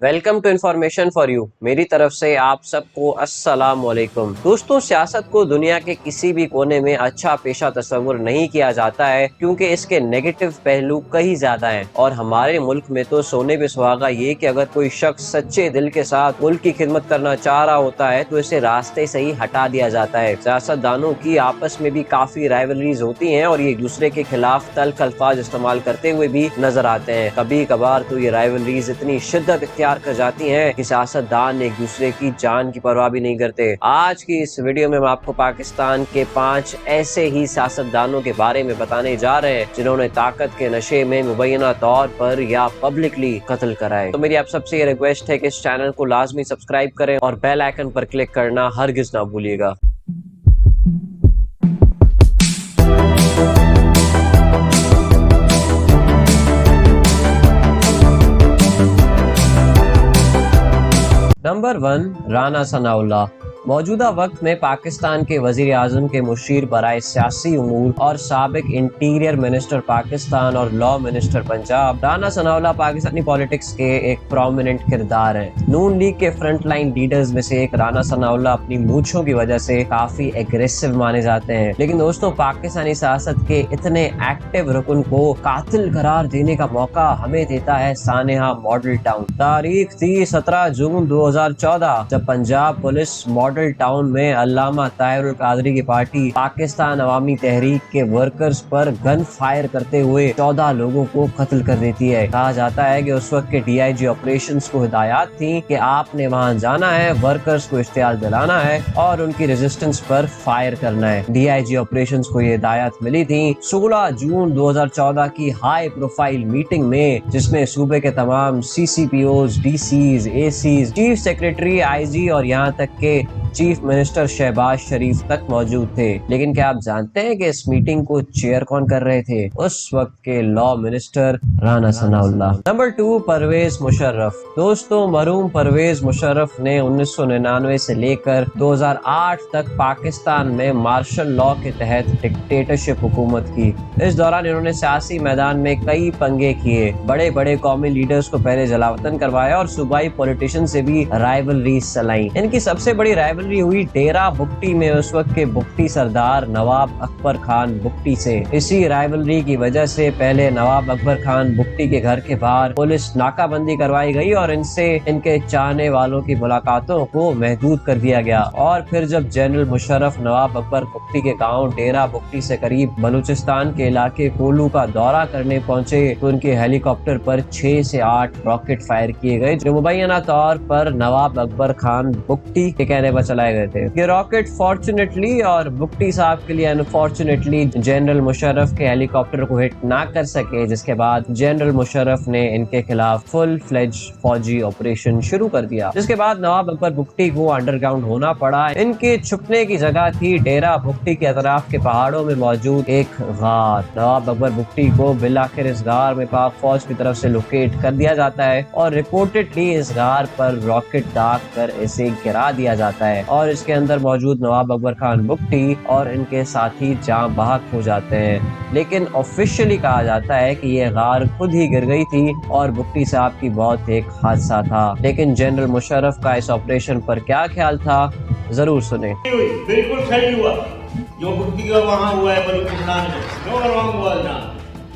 Welcome to information for you. मेरी तरफ से आप सबको अस्सलाम वालेकुम। दोस्तों, सियासत को दुनिया के किसी भी कोने में अच्छा पेशा तस्वुर नहीं किया जाता है क्योंकि इसके नेगेटिव पहलू कई ज्यादा हैं और हमारे मुल्क में तो सोने पे सुहागा ये कि अगर कोई शख्स सच्चे दिल के साथ मुल्क की खिदमत करना चाह रहा होता है तो इसे रास्ते से ही हटा दिया जाता है। सियासतदानों की आपस में भी काफी राइवलरीज होती हैं और ये एक दूसरे के खिलाफ तल्ख अल्फाज इस्तेमाल करते हुए भी नजर आते हैं। कभी कभार तो ये राइवलरीज इतनी शिद्दत कर जाती हैं कि सियासतदान एक दूसरे की जान की परवाह भी नहीं करते। आज की इस वीडियो में हम आपको पाकिस्तान के 5 ऐसे ही सियासतदानों के बारे में बताने जा रहे हैं जिन्होंने ताकत के नशे में मुबैना तौर पर या पब्लिकली कत्ल कराए। तो मेरी आप सबसे ये रिक्वेस्ट है कि इस चैनल को लाजमी सब्सक्राइब करें और बेल आइकन पर क्लिक करना हरगिज ना भूलिएगा। नंबर 1, राना सनाउल्लाह। मौजूदा वक्त में पाकिस्तान के वजीर आजम के मुशीर बराए सियासी उमूर और साबिक इंटीरियर मिनिस्टर पाकिस्तान और law minister Punjab Rana Sanaullah Pakistani politics के एक प्रोमिनेंट किरदार हैं। नून लीग के फ्रंट लाइन लीडर्स में से एक राना सनाउल्लाह अपनी मूंछों की वजह से काफी एग्रेसिव माने जाते हैं, लेकिन दोस्तों पाकिस्तानी सियासत के इतने एक्टिव रुकन को कातिल करार देने का मौका हमें देता है सानेहा मॉडल टाउन। तारीख थी 17 जून 2014 जब पंजाब पुलिस मॉडल टाउन में अल्लामा ताहिरुल कादरी की पार्टी पाकिस्तान अवामी तहरीक के वर्कर्स पर गन फायर करते हुए 14 लोगों को कत्ल कर देती है। कहा जाता है कि उस वक्त के डीआईजी ऑपरेशंस को हिदायत थी कि आपने वहां जाना है, वर्कर्स को इश्तियार दिलाना है और उनकी रेजिस्टेंस पर फायर करना है। डीआईजी ऑपरेशंस को ये हिदायत मिली थी 16 जून 2014 की हाई प्रोफाइल मीटिंग में, जिसमें सूबे के तमाम CCPOs, DCs, ACs, chief secretary, IG और यहाँ तक के चीफ मिनिस्टर शहबाज शरीफ तक मौजूद थे। लेकिन क्या आप जानते हैं कि इस मीटिंग को चेयर कौन कर रहे थे? उस वक्त के law minister Rana Sanaullah. Number 2, Parvez Musharraf. दोस्तों, मरहूम परवेज मुशर्रफ ने 1999 से लेकर 2008 तक पाकिस्तान में मार्शल लॉ के तहत डिक्टेटरशिप हुकूमत की। इस दौरान इन्होंने सियासी मैदान में कई पंगे किए, बड़े बड़े कौमी लीडर्स को पहले जलावतन करवाया और सूबाई पॉलिटिशियन से भी राइवलरीज चलाई। इनकी सबसे बड़ी राइवलरी हुई डेरा बुगटी में उस वक्त के बुगटी सरदार नवाब अकबर खान बुगटी से। इसी राइवलरी की वजह से पहले नवाब अकबर खान बुगटी के घर के बाहर पुलिस नाकाबंदी करवाई गई और इनसे इनके चाहने वालों की मुलाकातों को महदूद कर दिया गया। और फिर जब जनरल मुशर्रफ नवाब अकबर बुगटी के गांव डेरा बुगटी से करीब बलूचिस्तान के इलाके कोलू का दौरा करने पहुंचे तो उनके हेलीकॉप्टर पर 6 से 8 रॉकेट फायर किए गए, जो मुबैना तौर पर नवाब अकबर खान बुगटी के कहने पर चलाए गए थे। ये रॉकेट फॉर्चुनेटली और बुगटी साहब के लिए अनफॉर्चुनेटली जनरल मुशर्रफ के हेलीकॉप्टर को हिट ना कर सके, जिसके बाद जनरल मुशर्रफ ने इनके खिलाफ फुल फ्लेज फौजी ऑपरेशन शुरू कर दिया, जिसके बाद नवाब अकबर बुगटी को अंडरग्राउंड होना पड़ा। इनके छुपने की जगह थी डेरा बुगटी के अतराफ के पहाड़ों में मौजूद एक गार। नवाब अकबर बुगटी को बिलाखिर इस गार में पाक फौज की तरफ से लोकेट कर दिया जाता है और रिपोर्टेडली इस गार पर रॉकेट दाग कर इसे गिरा दिया जाता है और इसके अंदर मौजूद नवाब अकबर खान बुगटी और इनके साथी जाँ बहक हो जाते हैं। लेकिन ऑफिशियली कहा जाता है कि ये गार खुद ही गिर गई थी और बुगटी साहब की मौत एक हादसा था। लेकिन जनरल मुशर्रफ का इस ऑपरेशन पर क्या ख्याल था, जरूर सुने। बिल्कुल सही हुआ जो बुगटी का वहाँ हुआ है बलूचिस्तान में, no wrong was done,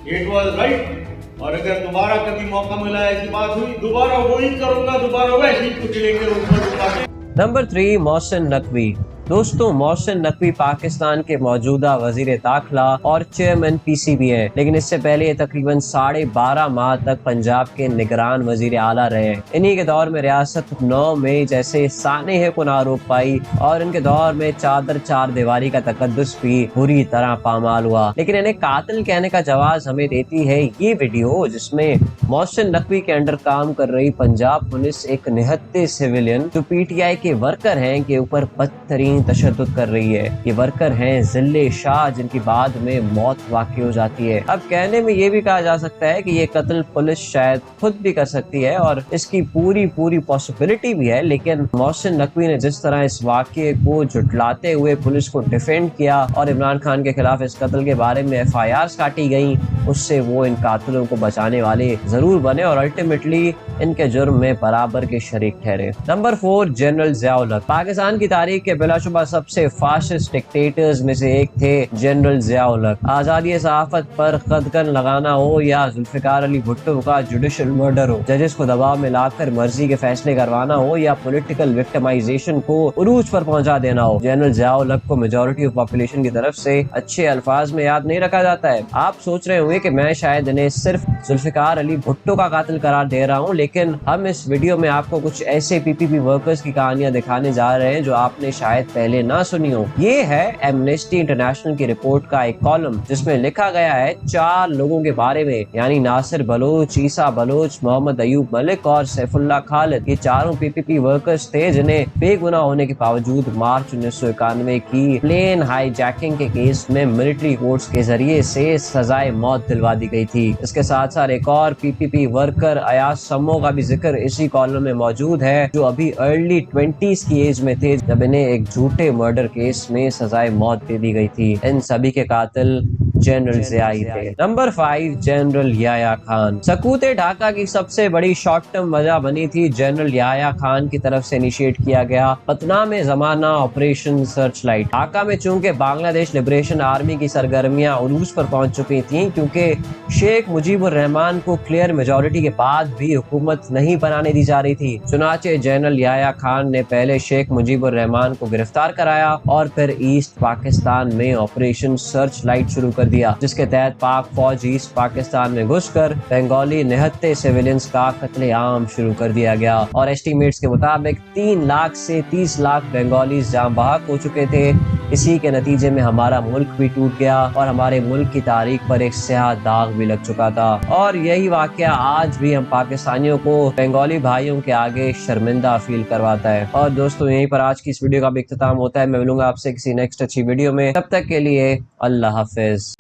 it was right. और अगर दोबारा कभी मौका मिला, ऐसी बात हुई, दोबारा वही करूंगा, दोबारा वैसे ही कुचलेंगे ऊपर। नंबर 3, मोहसिन नकवी। दोस्तों, मोहसिन नकवी पाकिस्तान के मौजूदा वजीर दाखिला और चेयरमैन पीसीबी हैं, लेकिन इससे पहले ये तकरीबन 12.5 माह तक पंजाब के निगरान वजीर आला रहे। इन्हीं के दौर में रियासत 9 मई जैसे सानेह कुन आरोप पाई और इनके दौर में चादर चार दीवारी का तकद्दुस भी बुरी तरह पामाल हुआ। लेकिन इन्हें कातिल कहने का जवाब हमें देती है ये वीडियो, जिसमें मोहसिन नकवी के अंडर काम कर रही पंजाब पुलिस एक निहत्ते सिविलियन जो पीटीआई के वर्कर हैं के ऊपर बदतरीन तशद्दुद कर रही है। ये वर्कर हैं जिल्ले शाह, जिनकी बाद में मौत वाक़ई हो जाती है। अब कहने में ये भी कहा जा सकता है कि ये कत्ल पुलिस शायद खुद भी कर सकती है और इसकी पूरी पॉसिबिलिटी भी है, लेकिन मोहसिन नकवी ने जिस तरह इस वाक़ये को झुटलाते हुए पुलिस को डिफेंड किया और इमरान खान के खिलाफ इस कत्ल के बारे में FIRs काटी गई, उससे वो इन कातिलों को बचाने वाले जरूर बने और अल्टीमेटली इनके जुर्म में बराबर के शरीक ठहरे। नंबर 4, जनरल ज़िया-उल हक। पाकिस्तान की तारीख के बिलाशुबा सबसे फासिस्ट डिक्टेटर्स में से एक थे जनरल ज़िया-उल हक। आज़ादी सहाफत पर कदगन लगाना हो या जुल्फ़िकार अली भुट्टो का जुडिशल मर्डर हो, जजेस को दबाव में लाकर मर्जी के फैसले करवाना हो या पॉलिटिकल विक्टिमाइजेशन को उरूज पर पहुंचा देना हो, जनरल ज़िया-उल हक को मेजॉरिटी ऑफ पॉपुलेशन की तरफ से अच्छे अल्फाज में याद नहीं रखा जाता है। आप सोच रहे होंगे कि मैं शायद इन्हें सिर्फ जुल्फ़िकार अली भुट्टो का कातिल करार दे रहा हूं, लेकिन हम इस वीडियो में आपको कुछ ऐसे PPP वर्कर्स की कहानियां दिखाने जा रहे हैं जो आपने शायद पहले ना सुनी हो। ये है एमनेस्टी इंटरनेशनल की रिपोर्ट का एक कॉलम जिसमें लिखा गया है 4 लोगों के बारे में, यानी नासिर बलोच, ईसा बलोच, मोहम्मद अयूब मलिक और सैफुल्लाह खालिद। ये चारों PPP वर्कर्स थे जिन्हें बेगुनाह होने के बावजूद मार्च 1991 की प्लेन हाईजैकिंग के केस में मिलिट्री कोर्ट्स के जरिए से सजाए मौत दिलवा दी गई थी। इसके साथ साथ एक और PPP वर्कर अयाज सम्मो का भी जिक्र इसी कॉलम में मौजूद है, जो अभी अर्ली 20s की एज में थे जब इन्हें एक झूठे मर्डर केस में सजाए मौत दे दी गई थी। इन सभी के कातिल जनरल ज़िया ही थे। Number 5, general Yahya Khan. सकूत ढाका की सबसे बड़ी शॉर्ट टर्म वजह बनी थी जनरल याह्या खान की तरफ से इनिशिएट किया गया पतना में जमाना ऑपरेशन सर्च लाइट। ढाका में चूंकि बांग्लादेश लिबरेशन आर्मी की सरगर्मियां उरूज पर पहुंच चुकी थी, क्योंकि शेख मुजीबुर रहमान को क्लियर मेजोरिटी के बाद भी हुकूमत नहीं बनाने दी जा रही थी। चुनाचे जनरल याह्या खान ने पहले शेख मुजीबुर रहमान को गिरफ्तार कराया और फिर ईस्ट पाकिस्तान में ऑपरेशन सर्च लाइट शुरू कर दिया, जिसके तहत पाक फौज ईस्ट पाकिस्तान में घुसकर बंगाली निहत्ते सिविलियंस का कत्लेआम शुरू कर दिया गया और एस्टीमेट्स के मुताबिक 3 लाख से 30 लाख बंगालीज जान बहक हो चुके थे। इसी के नतीजे में हमारा मुल्क भी टूट गया और हमारे मुल्क की तारीख पर एक स्याह दाग भी लग चुका था और यही वाकया आज भी हम पाकिस्तानियों को बंगाली भाइयों के आगे शर्मिंदा फील करवाता है। और दोस्तों, यहीं पर आज की इस वीडियो का भी इख्तिताम होता है। मैं मिलूंगा आपसे किसी नेक्स्ट अच्छी वीडियो में, तब तक के लिए अल्लाह हाफिज।